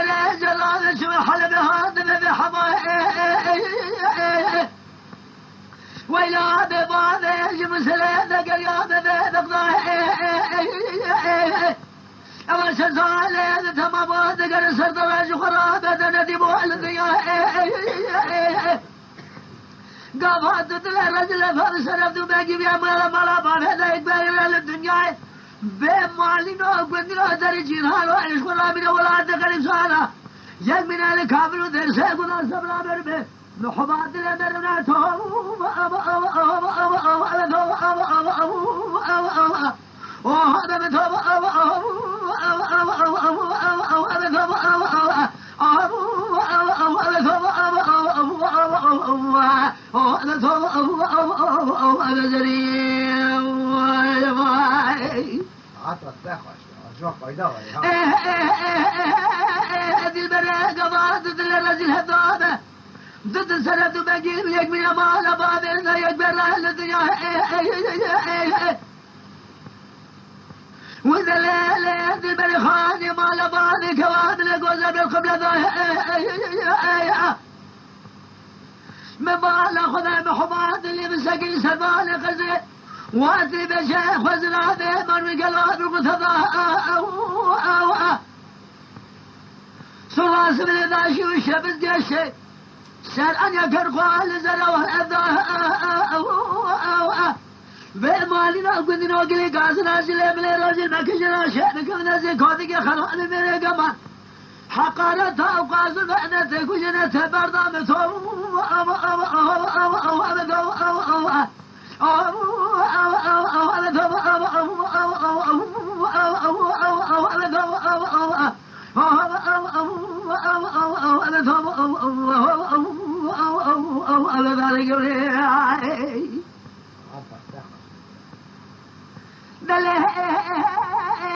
ولا جلال شو حلب هذا بحضاء ويلا ببعض جمسلة قريب بضاء أما شزالة تمام دقر سردراج خرابة ندبو الضياء قافات تطلع رجل فرسرف باقي بيا مالا باب هذا يقبل الدنيا بمالنا قدنا درجين هالو عيش ولا من ولا دقر سالا يك من الكافر ودرسه قدنا سبلا بربه نحبات لدرنا توم وهذا متوب ضد سنة بقيل يكمل مال بابر لا يكبر له الدنيا وإذا لا يهدي بالخاني مال بابر كواب لقوز بالقبلة من مال خذ محمد اللي مسكين سبال قزي واتري بشيخ وزرابه من قلاب المتضاء سراس من الداشي والشبز قشي سأل أن يكرقوا لزلوا الأذى بمالنا قدنا قلي قاسنا سلام لرجل ما كشنا شأنك من ذي كوذك خلوان من قمان حقارتها وقاسل بأنتك وجنتها برضامتهم ذلك